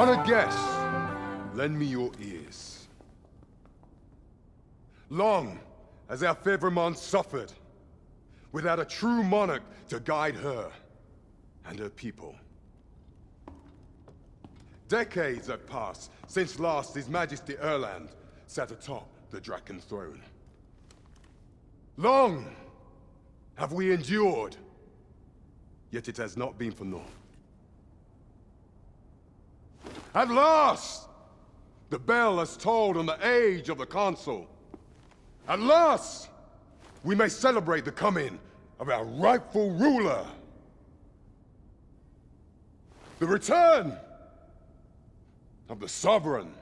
Honored guests, lend me your ears. Long has our Fevrimon suffered, without a true monarch to guide her and her people. Decades have passed since last His Majesty Erland sat atop the Dragon Throne. Long have we endured, yet it has not been for naught. At last, the bell has tolled on the age of the Council. At last, we may celebrate the coming of our rightful ruler. The return of the Sovereign.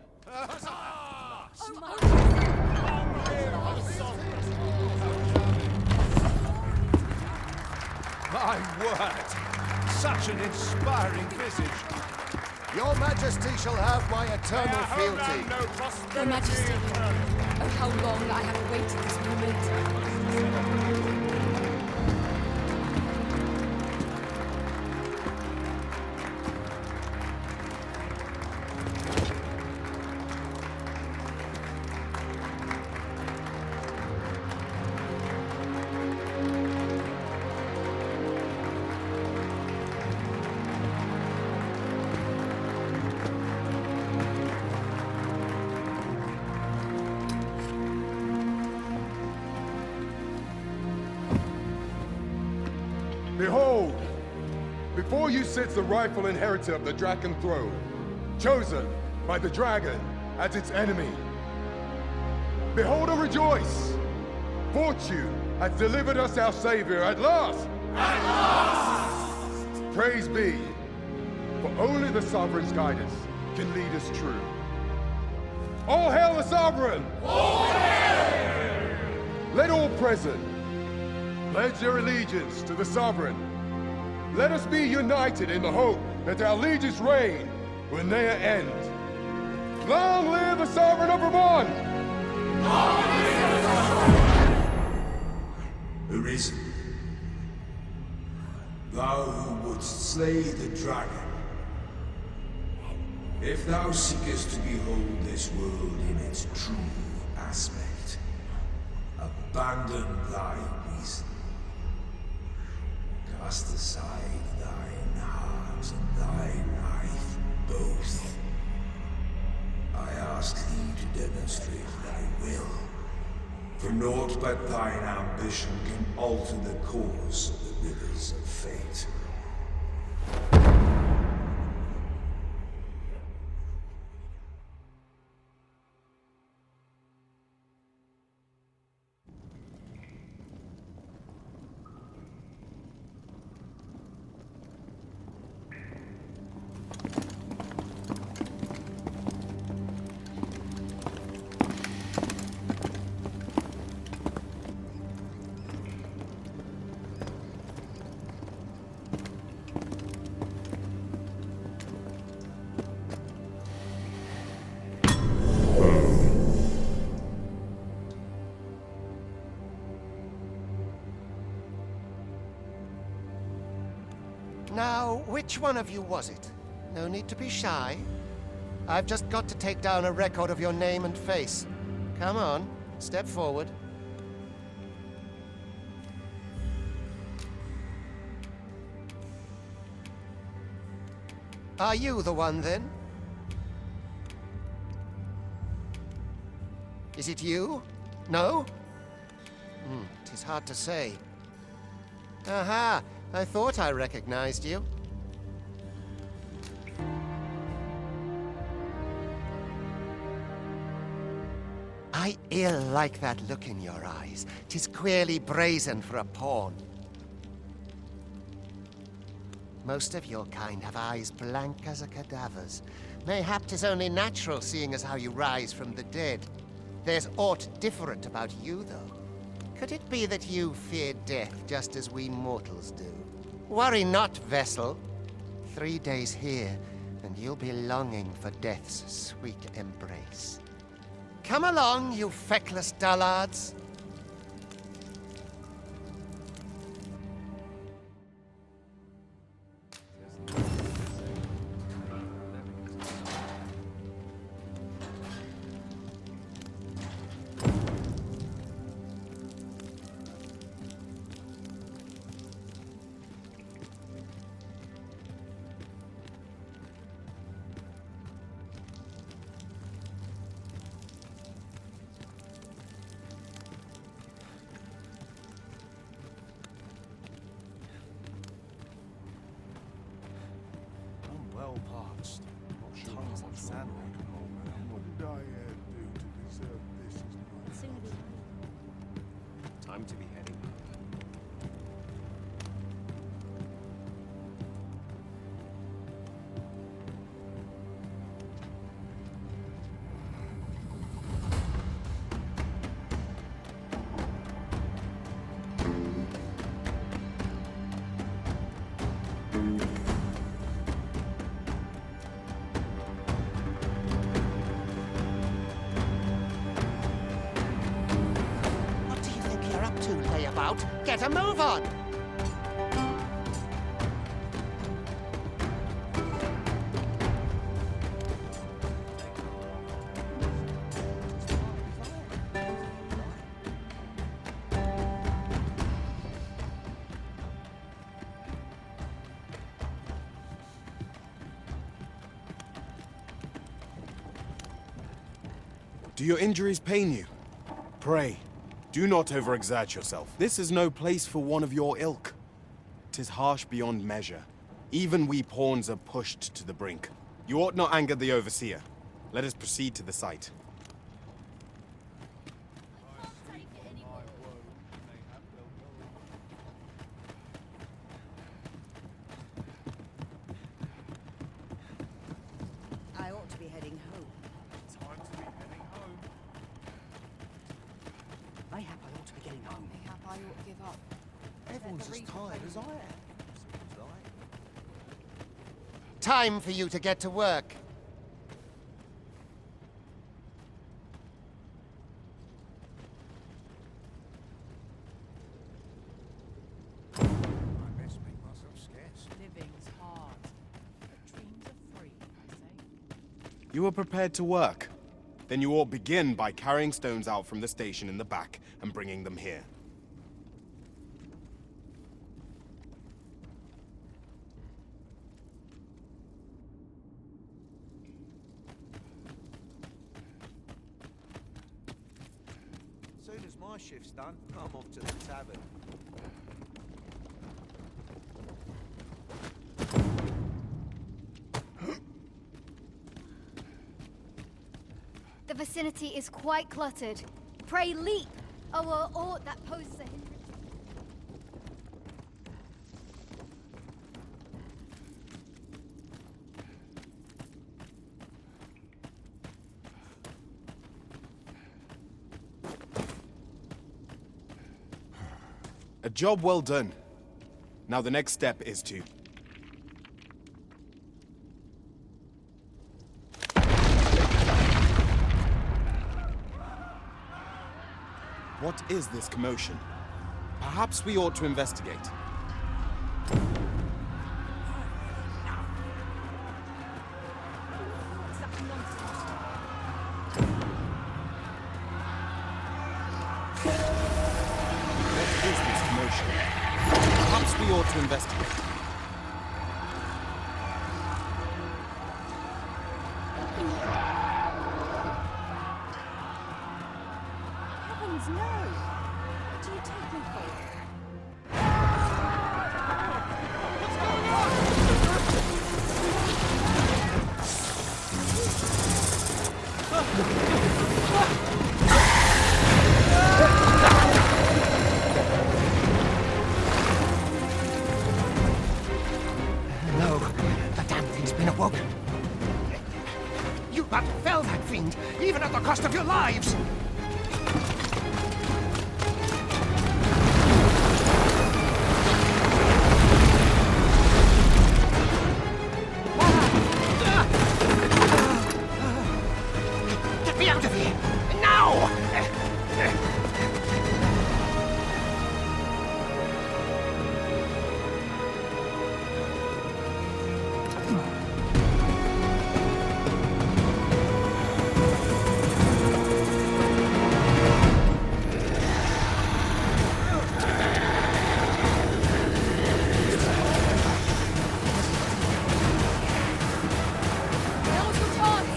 My word! Such an inspiring visage. Your Majesty shall have my eternal fealty. Your Majesty, oh how long I have awaited this moment. Behold, before you sits the rightful inheritor of the Dragon Throne, chosen by the Dragon as its enemy. Behold and rejoice! Fortune has delivered us our Savior at last! At last! Praise be, for only the Sovereign's guidance can lead us true. All hail the Sovereign! All hail! Let all present pledge their allegiance to the Sovereign. Let us be united in the hope that our liege's reign will ne'er end. Long live the Sovereign of Vermont! Long live the Sovereign! Arisen, thou who wouldst slay the dragon, if thou seekest to behold this world in its true aspect, abandon thy reason. Cast aside thine heart and thy knife both. I ask thee to demonstrate thy will, for naught but thine ambition can alter the course of the rivers of fate. Now, which one of you was it? No need to be shy. I've just got to take down a record of your name and face. Come on, step forward. Are you the one, then? Is it you? No? It is hard to say. Aha! I thought I recognized you. I ill like that look in your eyes. 'Tis queerly brazen for a pawn. Most of your kind have eyes blank as a cadaver's. Mayhap 'tis only natural, seeing as how you rise from the dead. There's aught different about you, though. Could it be that you fear death just as we mortals do? Worry not, vessel. 3 days here, and you'll be longing for death's sweet embrace. Come along, you feckless dullards. well parched. Tons of sand. What did I do to deserve this as my Soon to be. Time to be heading home. What do you think you're up to, layabout? Get a move on! Do your injuries pain you? Pray, do not overexert yourself. This is no place for one of your ilk. 'Tis harsh beyond measure. Even we pawns are pushed to the brink. You ought not anger the overseer. Let us proceed to the site. I ought to be heading home. Time to be heading home. Mayhap I ought to be getting home. Mayhap I ought to give up. Everyone's as tired as I am. Seems like. Time for you to get to work. I best make myself scarce. Living's hard, but dreams are free, I say. You are prepared to work. Then you ought begin by carrying stones out from the station in the back and bringing them here. Soon as my shift's done, I'm off to the tavern. The vicinity is quite cluttered. Pray leap, or aught that poses a hindrance. A job well done. Now the next step is to... What is this commotion? Perhaps we ought to investigate. What is this commotion? Perhaps we ought to investigate. Heavens, no! What do you take me for? No, the damn thing's been awoken. You but fell that fiend, even at the cost of your lives! Get me out of here! Now! Now's your chance!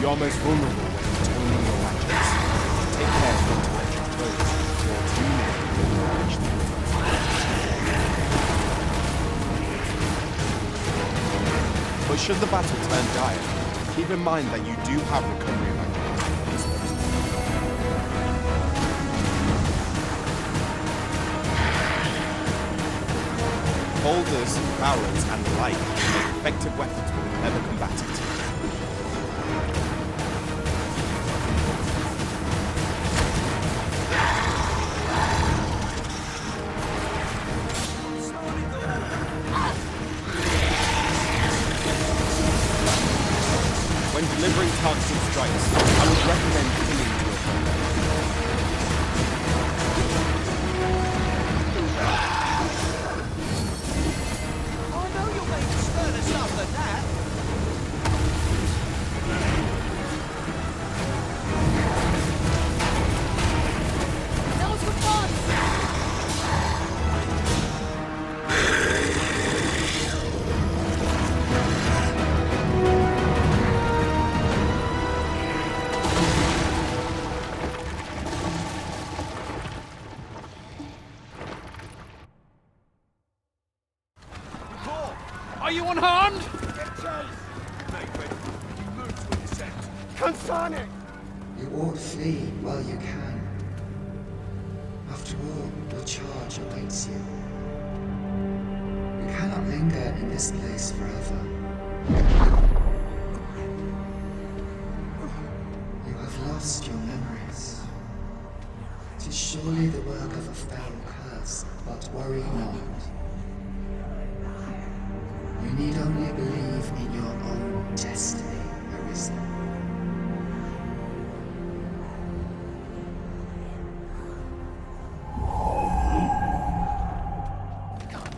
You are most vulnerable when toning your actions. Take care not to let your foes or too near reach them. But should the battle turn dire, keep in mind that you do have recovery mechanisms. Boulders, barrels, and the like are effective weapons for the clever combatant. When delivering targeted strikes, I would recommend killing to a friend. I know you'll make us learn us after that. Now's for fun! Are you unharmed? You ought flee while you can. After all, your charge awaits you. You cannot linger in this place forever. You have lost your memories. It is surely the work of a foul curse, but worry not. You need only believe in your own destiny, Arisen.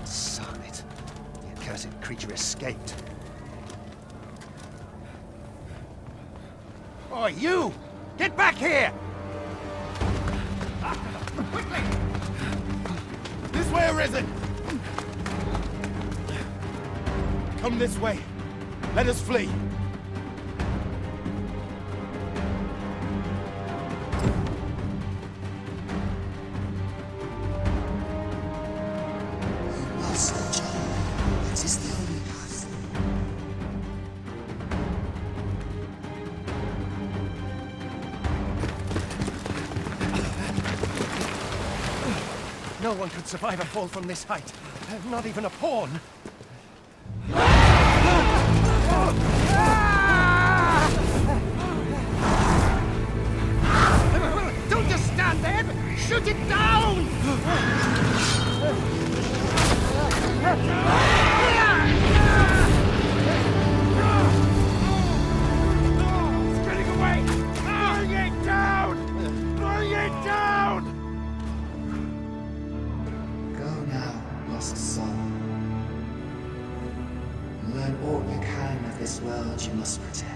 Son it. The accursed creature escaped. Oh, you! Get back here! Quickly! This way, Arisen! Come this way. Let us flee. You must, John. It is the only path. No one could survive a fall from this height. Not even a pawn. Don't just stand there! Shoot it down! It's getting away! Bring it down! Bring it down! Go now, lost soul. Learn all you can of this world you must protect.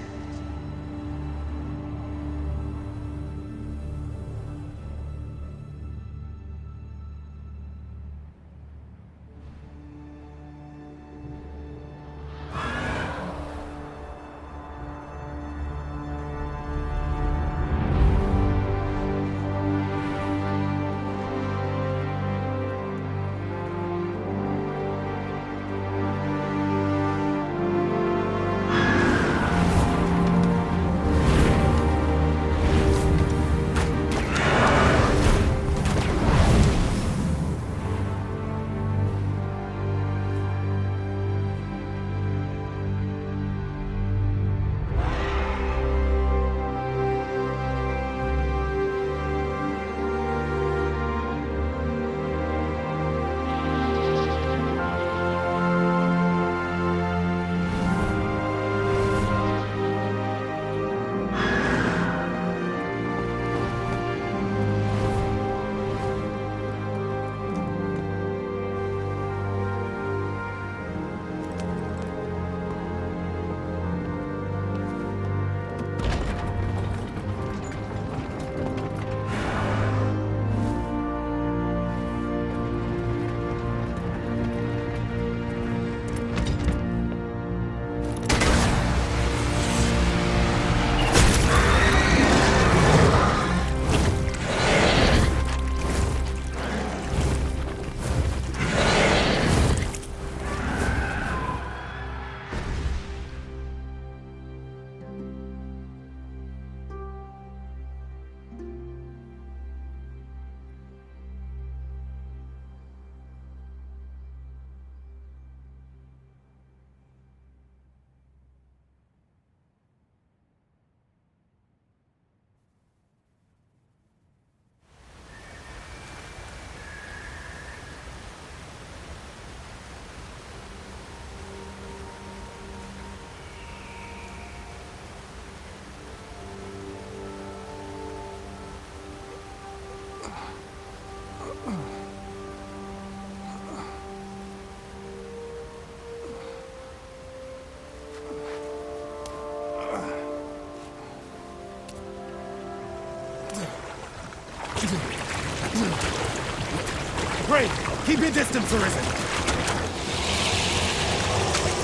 Keep your distance, Arisen!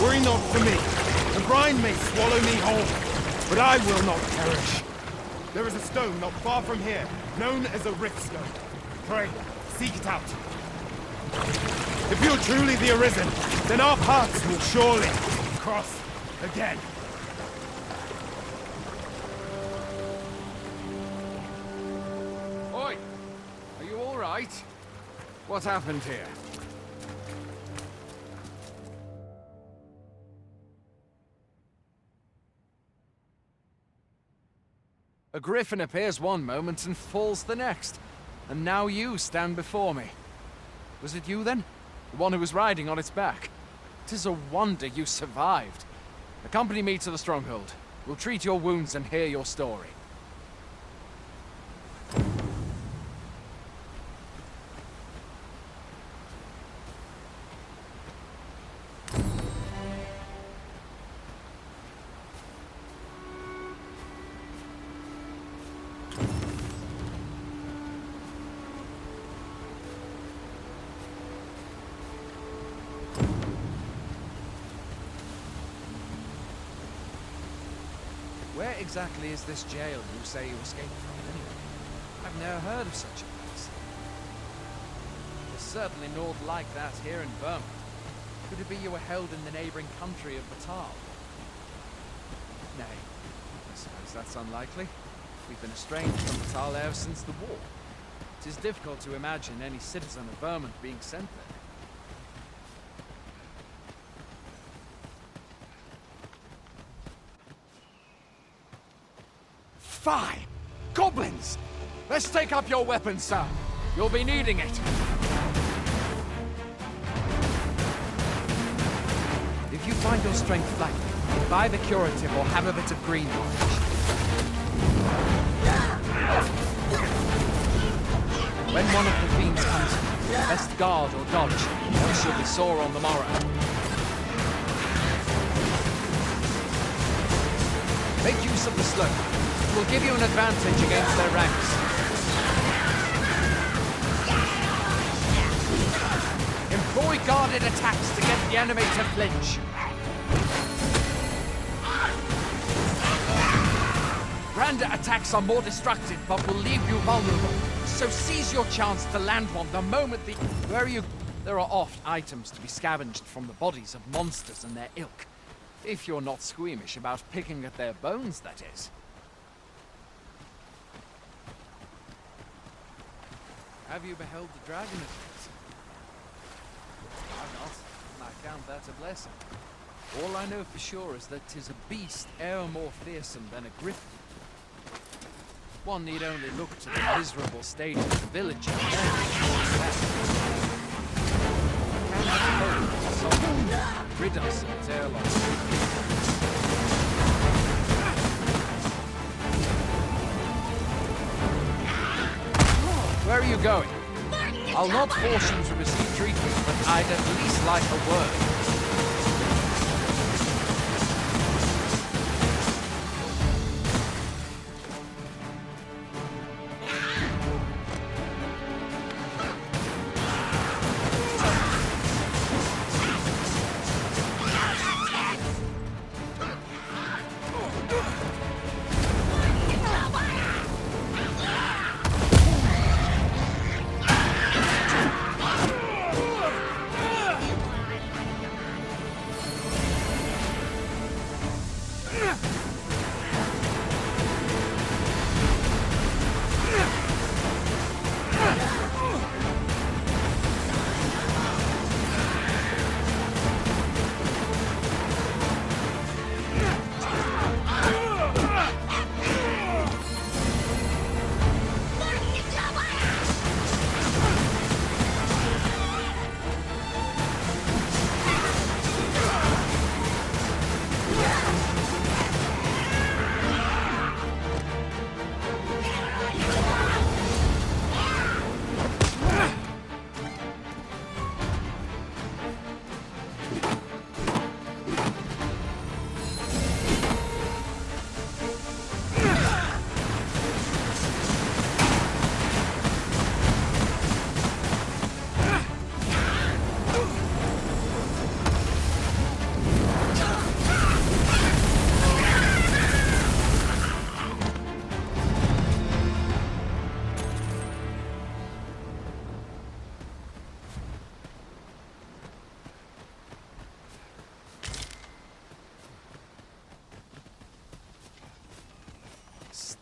Worry not for me. The brine may swallow me whole, but I will not perish. There is a stone not far from here, known as a rift stone. Pray, seek it out. If you're truly the Arisen, then our paths will surely cross again. Oi! Are you all right? What happened here? A griffin appears one moment and falls the next. And now you stand before me. Was it you then? The one who was riding on its back? 'Tis a wonder you survived. Accompany me to the stronghold. We'll treat your wounds and hear your story. Where exactly is this jail you say you escaped from, anyway? I've never heard of such a place. There's certainly naught like that here in Vermont. Could it be you were held in the neighboring country of Batal? Nay, I suppose that's unlikely. We've been estranged from Batal ever since the war. It is difficult to imagine any citizen of Vermont being sent there. Fie! Goblins! Let's take up your weapons, sir. You'll be needing it. If you find your strength flagging, buy the curative or have a bit of green knowledge. When one of the fiends comes in, best guard or dodge, else you'll be sore on the morrow. Make use of the slope. It will give you an advantage against their ranks. Employ guarded attacks to get the enemy to flinch. Grander attacks are more destructive, but will leave you vulnerable. So seize your chance to land one the moment the... There are oft items to be scavenged from the bodies of monsters and their ilk. If you're not squeamish about picking at their bones, that is. Have you beheld the dragon as yet? I've not, and I count that a blessing. All I know for sure is that 'tis a beast e'er more fearsome than a griffin. One need only look to the miserable state of the village and then rid us of its airlock. Where are you going? I'll not force you to receive treatment, but I'd at least like a word.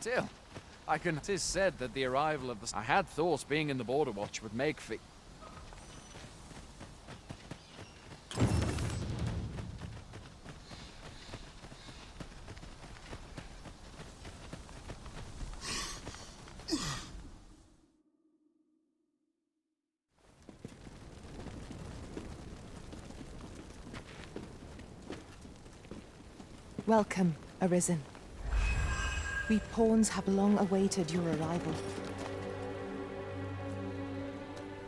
Still, it is said that the arrival of the... I had thought being in the Border Watch would make for... Welcome, Arisen. We pawns have long awaited your arrival.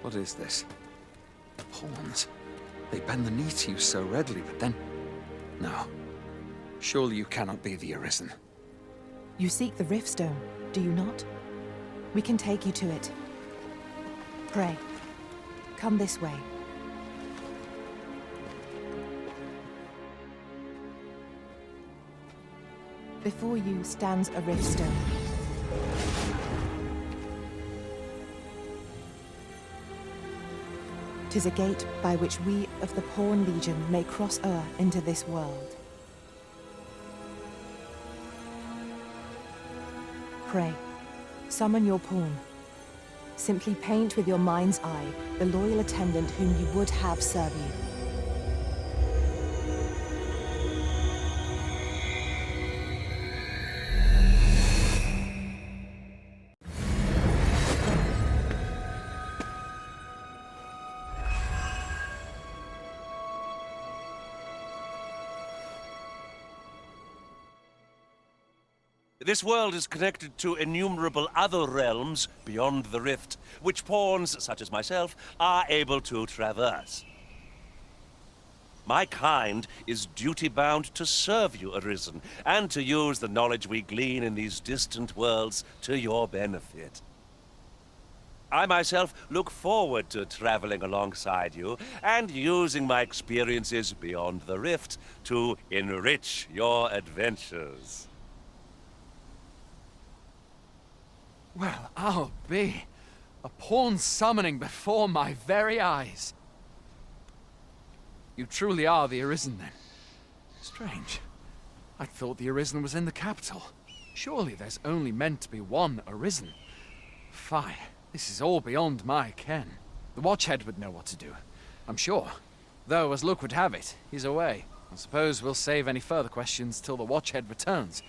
What is this? Pawns. They bend the knee to you so readily, but then... No. Surely you cannot be the Arisen. You seek the Riftstone, do you not? We can take you to it. Pray, come this way. Before you stands a Riftstone. Tis a gate by which we of the Pawn Legion may cross o'er into this world. Pray, summon your pawn. Simply paint with your mind's eye the loyal attendant whom you would have serve you. This world is connected to innumerable other realms beyond the rift, which pawns, such as myself, are able to traverse. My kind is duty-bound to serve you, Arisen, and to use the knowledge we glean in these distant worlds to your benefit. I myself look forward to traveling alongside you and using my experiences beyond the rift to enrich your adventures. Well, I'll be. A pawn summoning before my very eyes. You truly are the Arisen, then. Strange. I thought the Arisen was in the capital. Surely there's only meant to be one Arisen. Fie, this is all beyond my ken. The Watchhead would know what to do, I'm sure. Though, as luck would have it, he's away. I suppose we'll save any further questions till the Watchhead returns.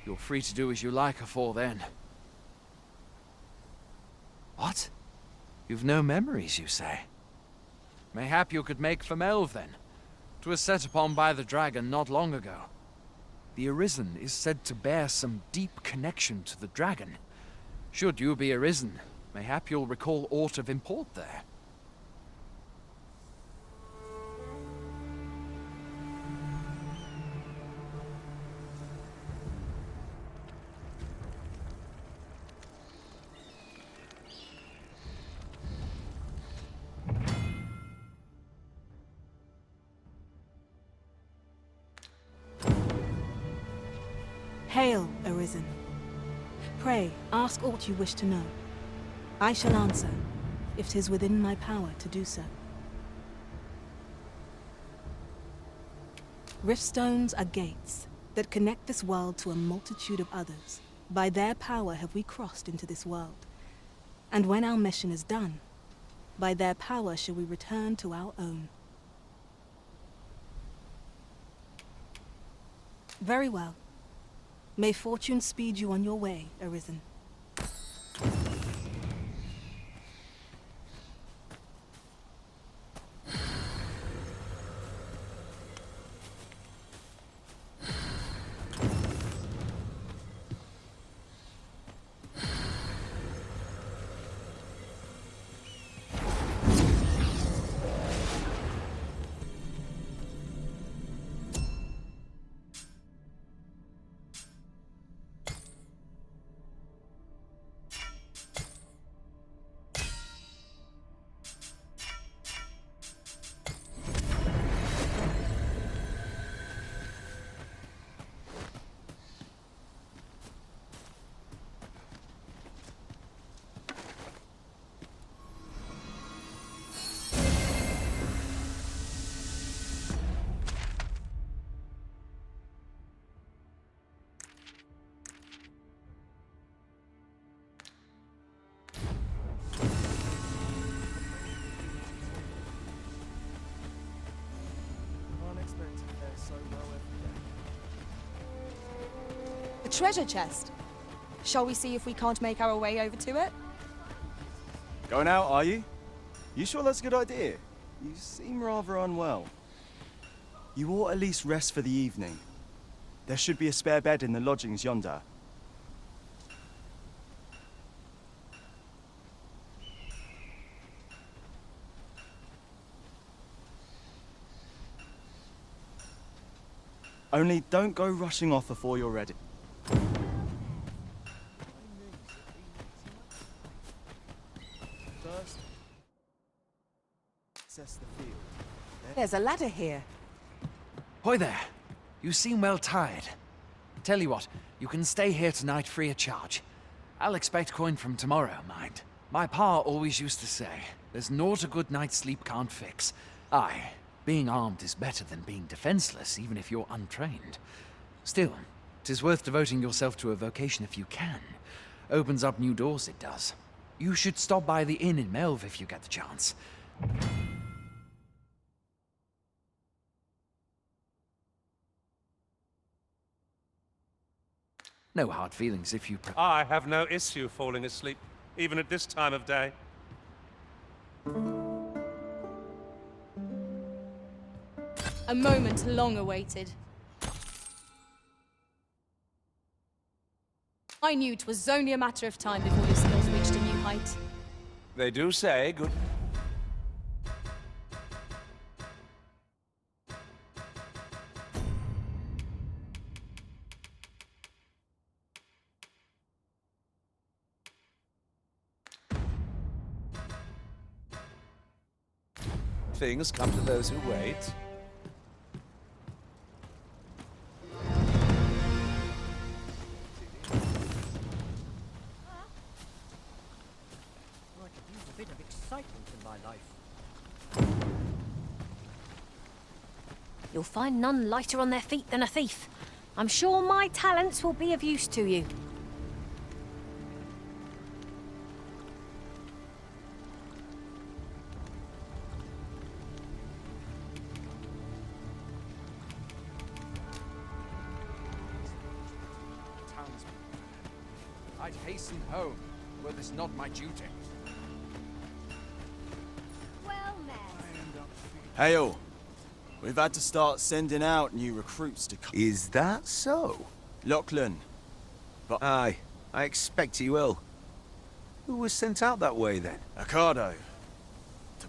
You're free to do as you like afore then. What? You've no memories, you say? Mayhap you could make for Melve, then. 'Twas set upon by the dragon not long ago. The Arisen is said to bear some deep connection to the dragon. Should you be Arisen, mayhap you'll recall aught of import there. Hail, Arisen. Pray, ask aught you wish to know. I shall answer, if 'tis within my power to do so. Riftstones are gates that connect this world to a multitude of others. By their power have we crossed into this world. And when our mission is done, by their power shall we return to our own. Very well. May fortune speed you on your way, Arisen. treasure chest. Shall we see if we can't make our way over to it? Going out, are you? You sure that's a good idea? You seem rather unwell. You ought at least rest for the evening. There should be a spare bed in the lodgings yonder. Only don't go rushing off before you're ready. First, assess the field. There's a ladder here. Hoy there. You seem well tired. Tell you what, you can stay here tonight free of charge. I'll expect coin from tomorrow, mind. My pa always used to say, there's naught a good night's sleep can't fix. Aye, being armed is better than being defenseless, even if you're untrained. Still, 'tis worth devoting yourself to a vocation if you can. Opens up new doors, it does. You should stop by the inn in Melve if you get the chance. No hard feelings if you... I have no issue falling asleep, even at this time of day. A moment long awaited. I knew 'twas only a matter of time before your skills reached a new height. They do say good... things come to those who wait. I could use a bit of excitement in my life. You'll find none lighter on their feet than a thief. I'm sure my talents will be of use to you. I'd hasten home, were this not my duty. Well met. Hail! We've had to start sending out new recruits to come. Is that so? Lachlan. But aye, I expect he will. Who was sent out that way then? Ocado.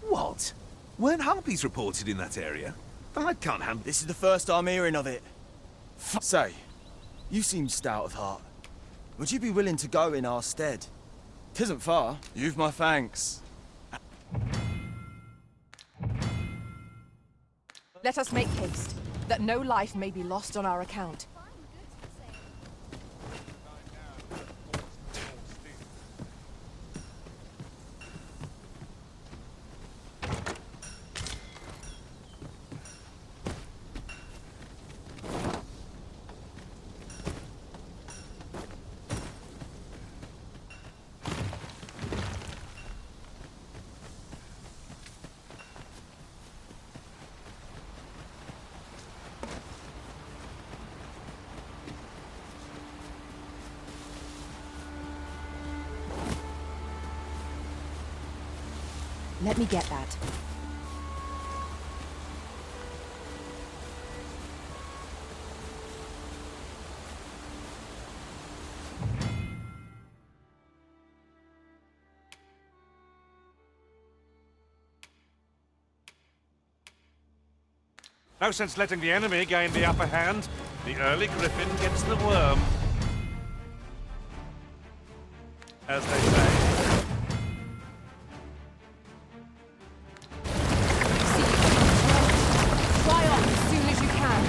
What? Weren't harpies reported in that area? I can't handle... This is the first I'm hearing of it. Say, you seem stout of heart. Would you be willing to go in our stead? 'Tisn't far. You've my thanks. Let us make haste, that no life may be lost on our account. Let me get that. No sense letting the enemy gain the upper hand. The early griffin gets the worm. As they say. Fly off as soon as you can.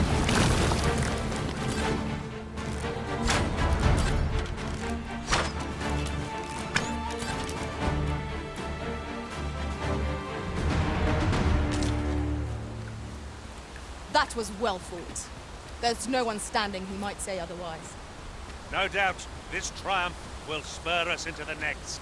That was well fought. There's no one standing who might say otherwise. No doubt, this triumph will spur us into the next.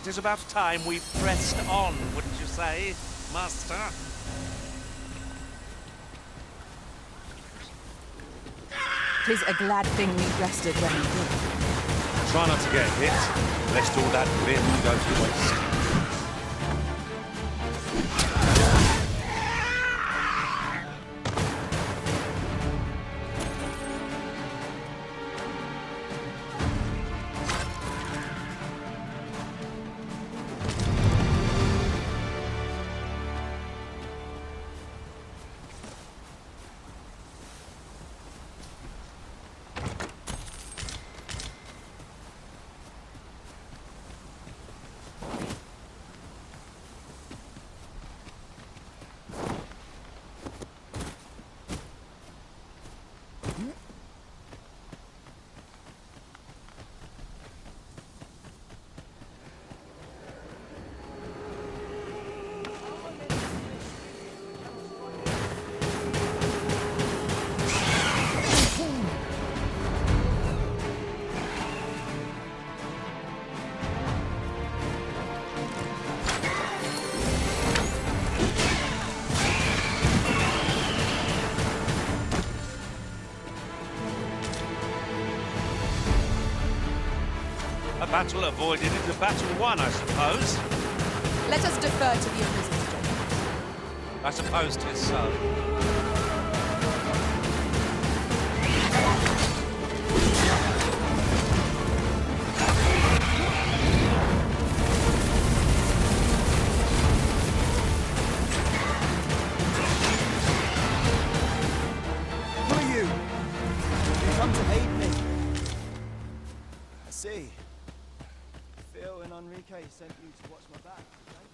It is about time we pressed on, wouldn't you say, Master? 'Tis a glad thing we rested when we did. Try not to get hit, lest all that wind go to waste. A battle avoided is a battle won, I suppose. Let us defer to the Arisen's judgment. I suppose 'tis so. Who are you? You come to aid me. I see. Phil and Enrique sent you to watch my back, right?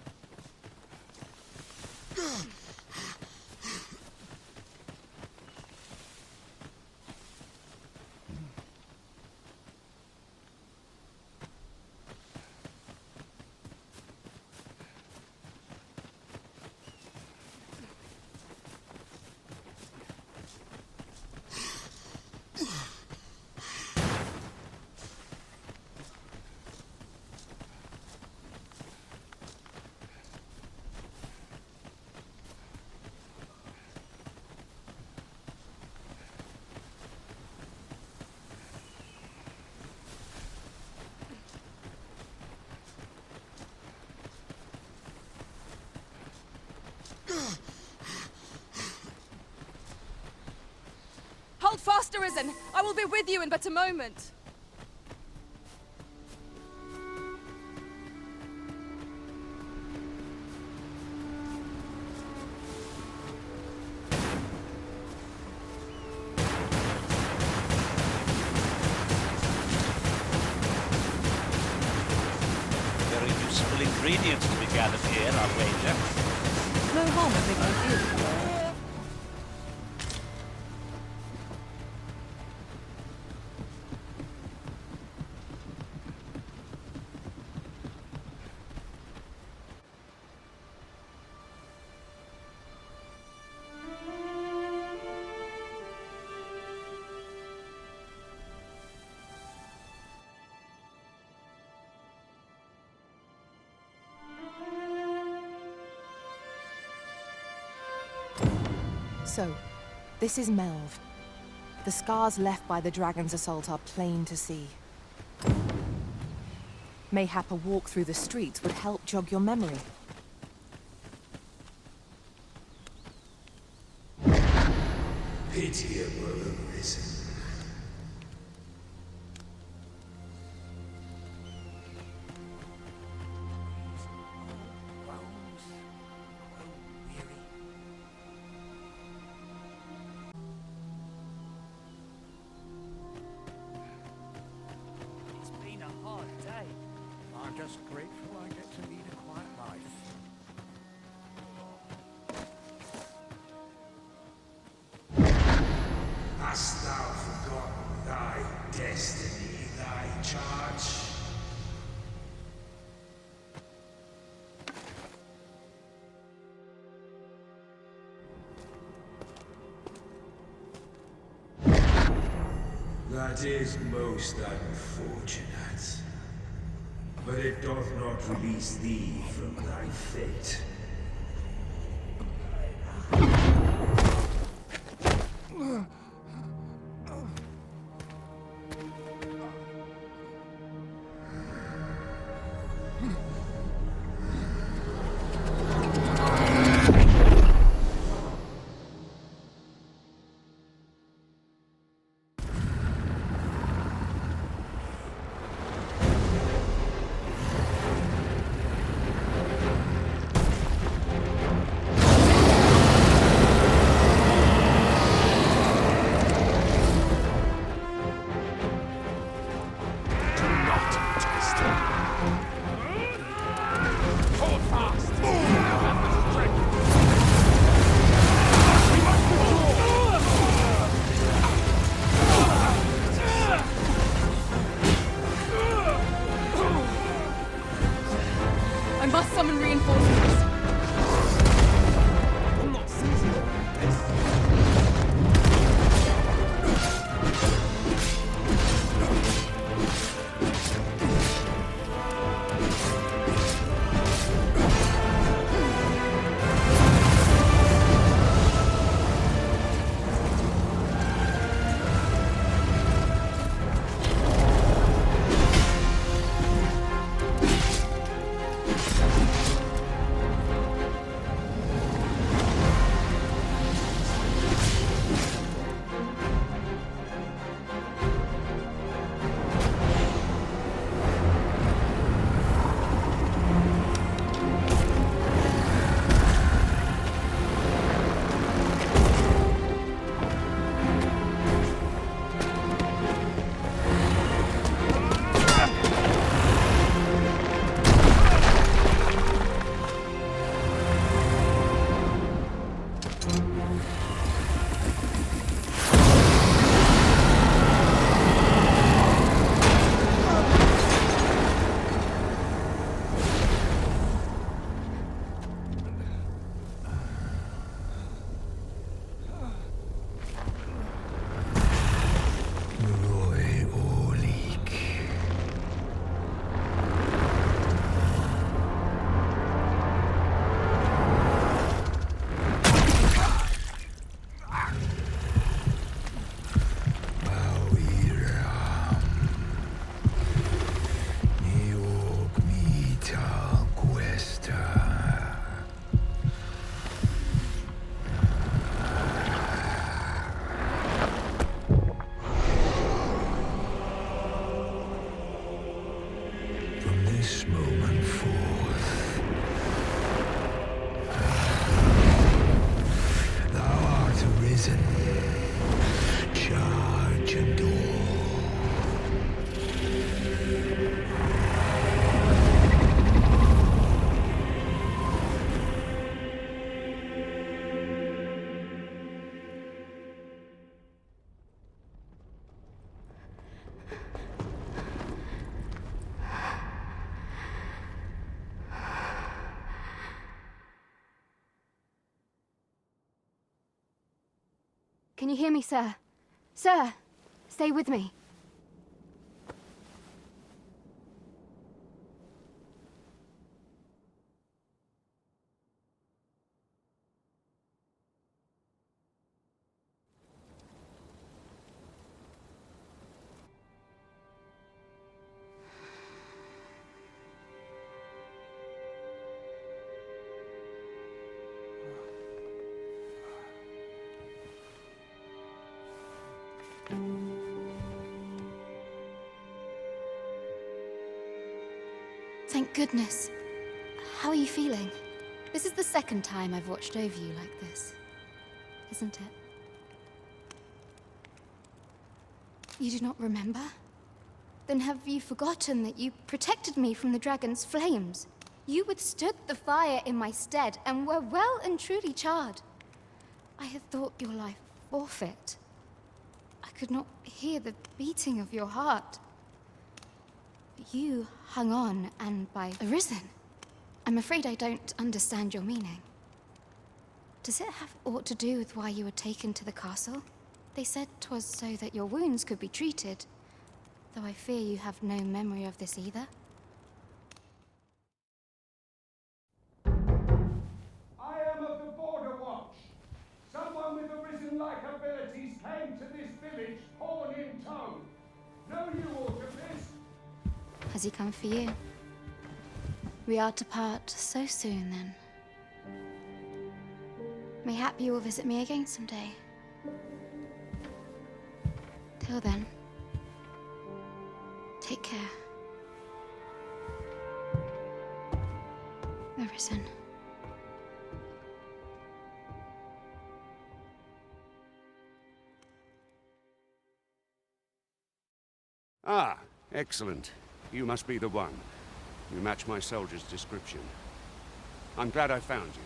Hold fast, Arisen! I will be with you in but a moment. Very useful ingredients to be gathered here, I'll wager. No harm in making a few. So, this is Melv. The scars left by the dragon's assault are plain to see. Mayhap a walk through the streets would help jog your memory. Pitiable Arisen. I'm just grateful I get to lead a quiet life. Hast thou forgotten thy destiny, thy charge? That is most unfortunate. But it doth not release thee from thy fate. I must summon reinforcements. I'm not seizing this. This moment forth, thou art arisen. Charge and all. Can you hear me, sir? Sir, stay with me. Thank goodness. How are you feeling? This is the second time I've watched over you like this, isn't it? You do not remember? Then have you forgotten that you protected me from the dragon's flames? You withstood the fire in my stead and were well and truly charred. I had thought your life forfeit. I could not hear the beating of your heart. You hung on, and by Arisen, I'm afraid I don't understand your meaning. Does it have aught to do with why you were taken to the castle? They said 'twas so that your wounds could be treated. Though I fear you have no memory of this either. I am of the Border Watch. Someone with Arisen-like abilities came to this village, horn in tow. Know you, Autopist? Has he come for you? We are to part so soon, then. Mayhap you will visit me again someday. Till then, take care. Arisen. Ah, excellent. You must be the one. You match my soldier's description. I'm glad I found you.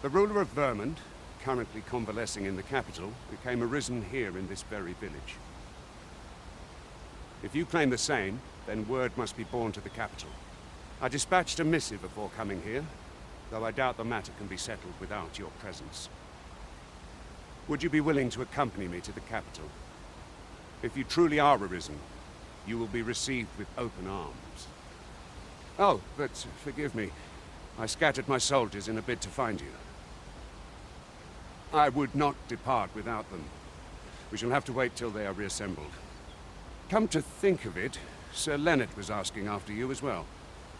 The ruler of Vermont, currently convalescing in the capital, became arisen here in this very village. If you claim the same, then word must be borne to the capital. I dispatched a missive before coming here, though I doubt the matter can be settled without your presence. Would you be willing to accompany me to the capital? If you truly are arisen, you will be received with open arms. Oh, but forgive me. I scattered my soldiers in a bid to find you. I would not depart without them. We shall have to wait till they are reassembled. Come to think of it, Sir Leonard was asking after you as well.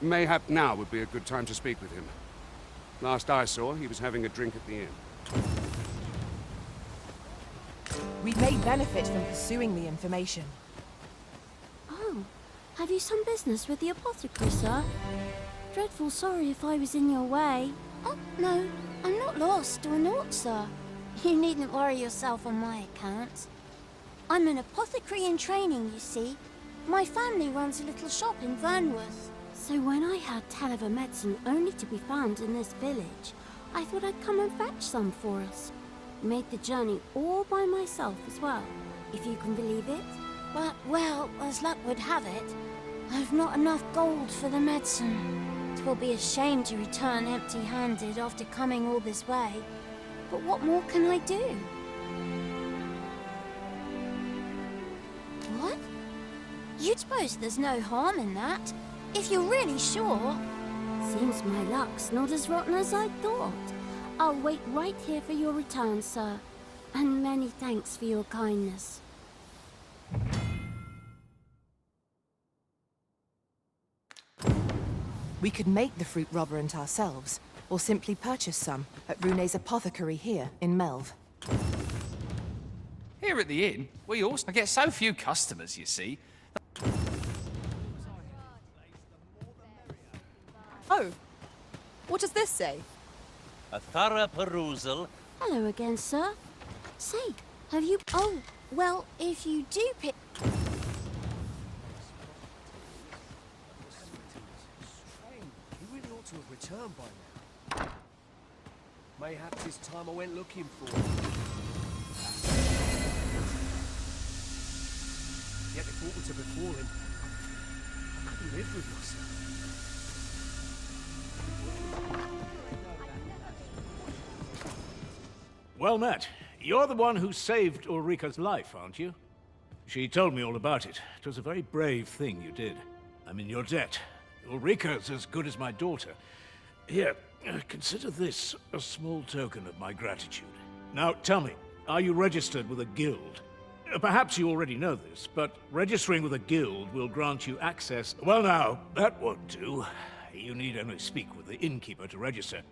Mayhap now would be a good time to speak with him. Last I saw, he was having a drink at the inn. We may benefit from pursuing the information. Oh, have you some business with the apothecary, sir? Dreadful sorry if I was in your way. Oh, no, I'm not lost or naught, sir. You needn't worry yourself on my account. I'm an apothecary in training, you see. My family runs a little shop in Vernworth. So when I heard tell of a medicine only to be found in this village, I thought I'd come and fetch some for us. Made the journey all by myself as well, if you can believe it. But, well, as luck would have it, I've not enough gold for the medicine. It will be a shame to return empty-handed after coming all this way. But what more can I do? What? You suppose there's no harm in that? If you're really sure. Seems my luck's not as rotten as I thought. I'll wait right here for your return, sir. And many thanks for your kindness. We could make the fruit robberant ourselves, or simply purchase some at Rune's apothecary here in Melve. Here at the inn, we also get so few customers, you see. Oh, what does this say? A thorough perusal. Hello again, sir. Say, have you... Oh, well, if you do pick... He really ought to have returned by now. Mayhaps it's time I went looking for him. Yet if aught were to befall him, I couldn't live with myself. Well met. You're the one who saved Ulrika's life, aren't you? She told me all about it. It was a very brave thing you did. I'm in your debt. Ulrika's as good as my daughter. Here, consider this a small token of my gratitude. Now, tell me, are you registered with a guild? Perhaps you already know this, but registering with a guild will grant you access... Well now, that won't do. You need only speak with the innkeeper to register.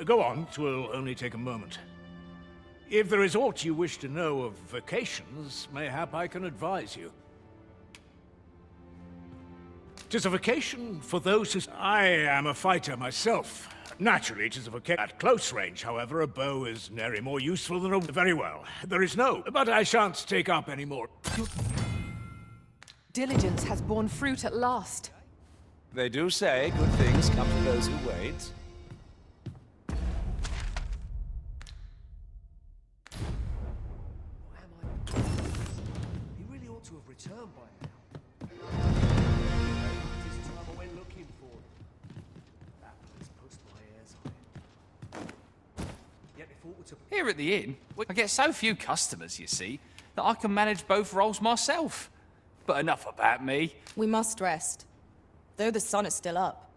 Go on, 'twill only take a moment. If there is aught you wish to know of vocations, mayhap I can advise you. 'Tis a vocation for those who... I am a fighter myself. Naturally, 'tis a vocation at close range, however, a bow is nary more useful than a... Very well, there is no... But I shan't take up any more. Diligence has borne fruit at last. They do say good things come to those who wait. He really ought to have returned by now. Tis time I went looking for him. That has pushed my ears on it. Yet if aught were Here at the inn, I get so few customers, you see, that I can manage both roles myself. But enough about me. We must rest, though the sun is still up.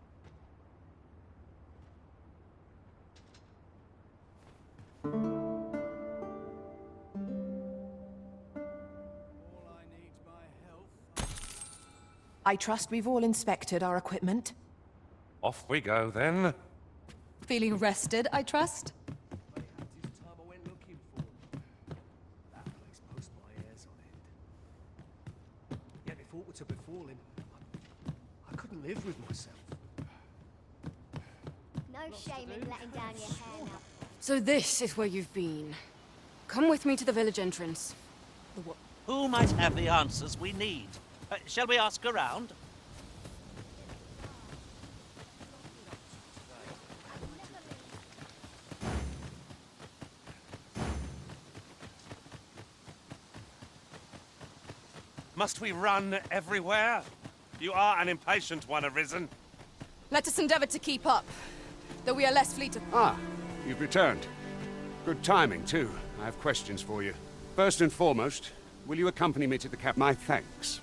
I trust we've all inspected our equipment. Off we go, then. Feeling rested, I trust? Yet if aught were to befall him, I couldn't live with myself. No shame in letting down your hair now. So this is where you've been. Come with me to the village entrance. Who might have the answers we need? Shall we ask around? Must we run everywhere? You are an impatient one, Arisen. Let us endeavor to keep up, though we are less fleet of... Ah, you've returned. Good timing, too. I have questions for you. First and foremost, will you accompany me to the cap? My thanks.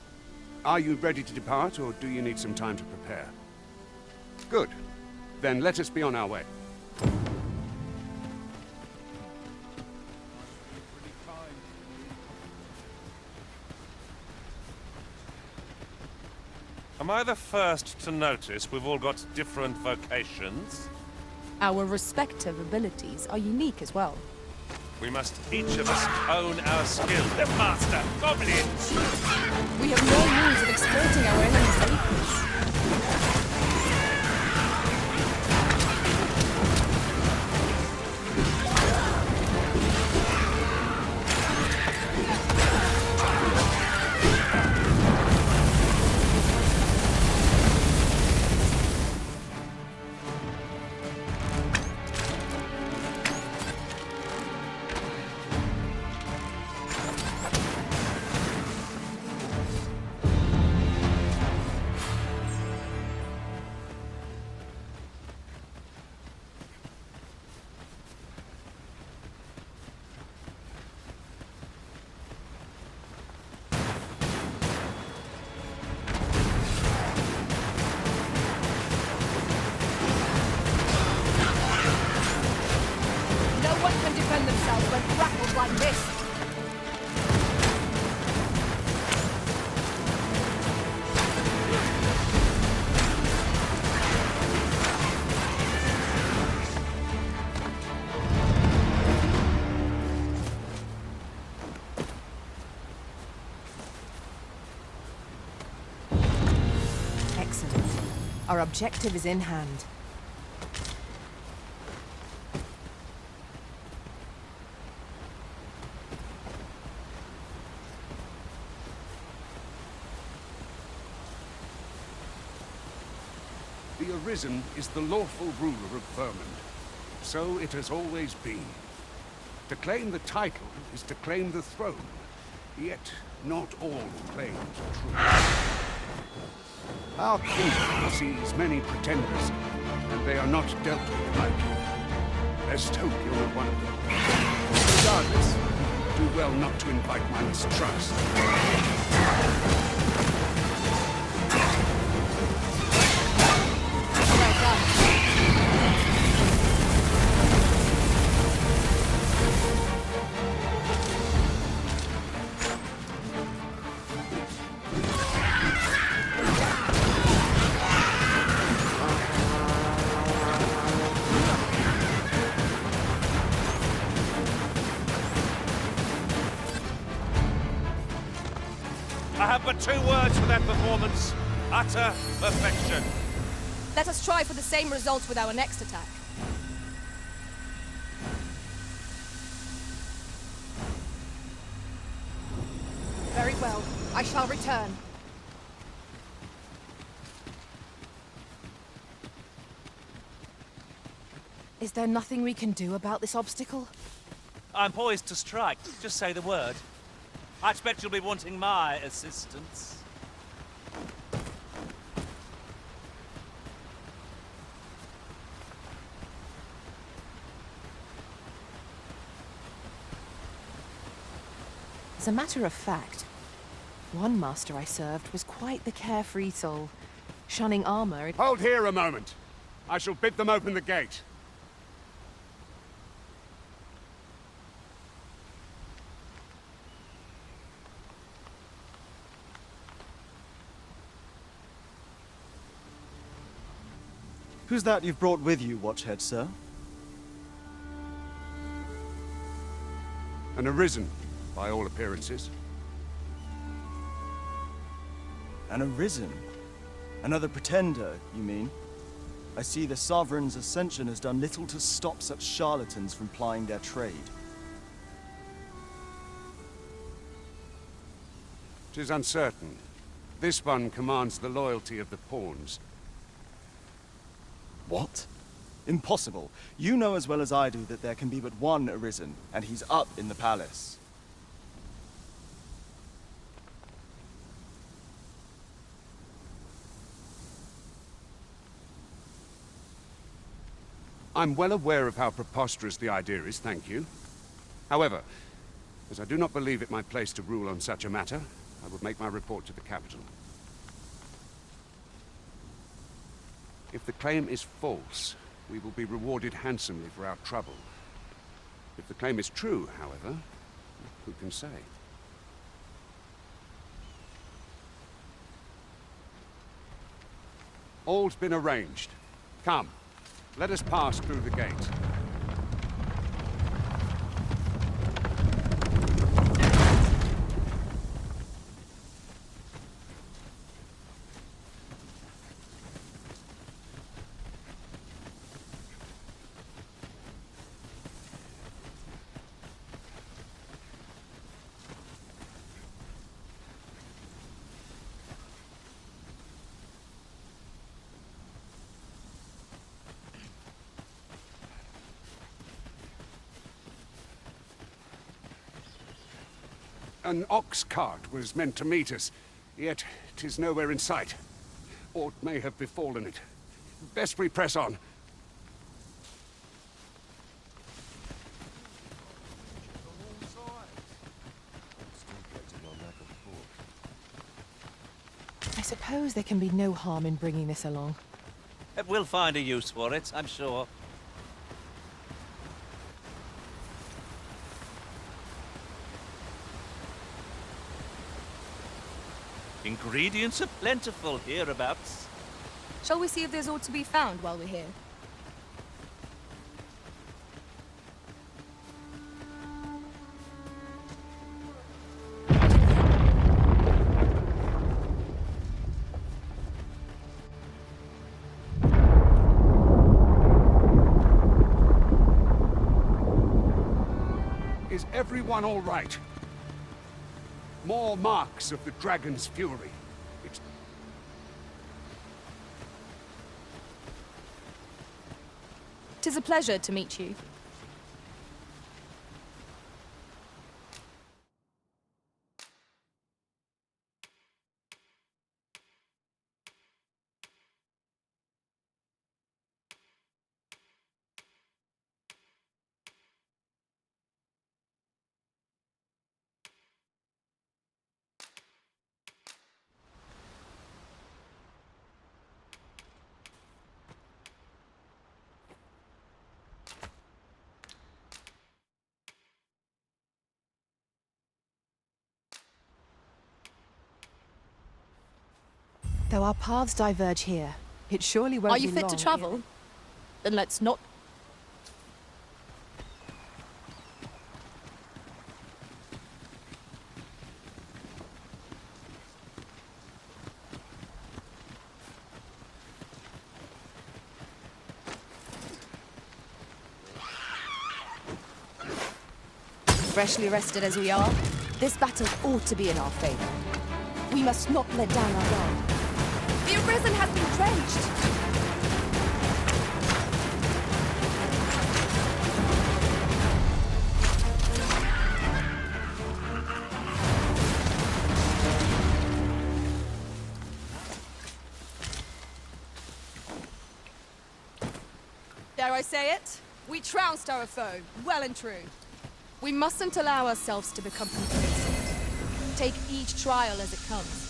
Are you ready to depart, or do you need some time to prepare? Good. Then let us be on our way. Am I the first to notice we've all got different vocations? Our respective abilities are unique as well. We must each of us own our skill. The master, goblins! We have no means of exploiting our enemy's weakness. Our objective is in hand. The Arisen is the lawful ruler of Vermund. So it has always been. To claim the title is to claim the throne. Yet, not all claims are true. Our kingdom sees many pretenders, and they are not dealt with lightly. Let's hope you're not one of them. Regardless, do well not to invite my mistrust. I have but 2 words for that performance. Utter perfection. Let us try for the same results with our next attack. Very well. I shall return. Is there nothing we can do about this obstacle? I'm poised to strike. Just say the word. I expect you'll be wanting my assistance. As a matter of fact, one master I served was quite the carefree soul, shunning armor. Hold here a moment. I shall bid them open the gate. Who's that you've brought with you, Watchhead, sir? An Arisen, by all appearances. An Arisen? Another pretender, you mean? I see the Sovereign's ascension has done little to stop such charlatans from plying their trade. 'Tis uncertain. This one commands the loyalty of the pawns. What? Impossible. You know as well as I do that there can be but one Arisen, and he's up in the palace. I'm well aware of how preposterous the idea is, thank you. However, as I do not believe it my place to rule on such a matter, I will make my report to the capital. If the claim is false, we will be rewarded handsomely for our trouble. If the claim is true, however, who can say? All's been arranged. Come, let us pass through the gate. An ox cart was meant to meet us, yet 'tis nowhere in sight. Aught may have befallen it. Best we press on. I suppose there can be no harm in bringing this along. We'll find a use for it, I'm sure. Ingredients are plentiful hereabouts. Shall we see if there's aught to be found while we're here? Is everyone all right? More marks of the dragon's fury. It's... Tis a pleasure to meet you. Though our paths diverge here, it surely won't Are be you fit long. to travel? Then let's not... Freshly rested as we are, this battle ought to be in our favor. We must not let down our guard. The Arisen has been drenched! Dare I say it? We trounced our foe, well and true. We mustn't allow ourselves to become complacent. Take each trial as it comes.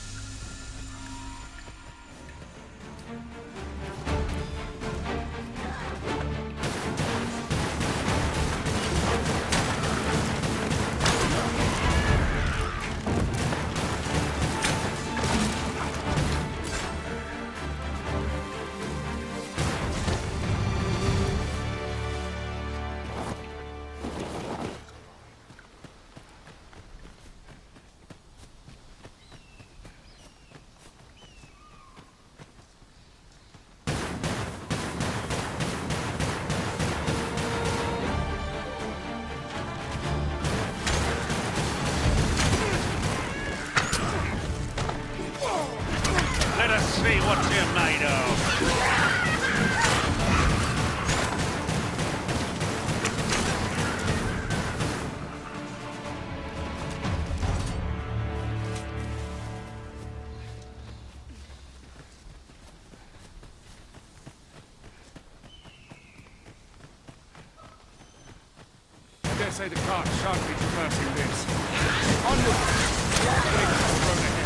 Let us see what you're made of. I dare say the cart shan't be traversing this. Onward!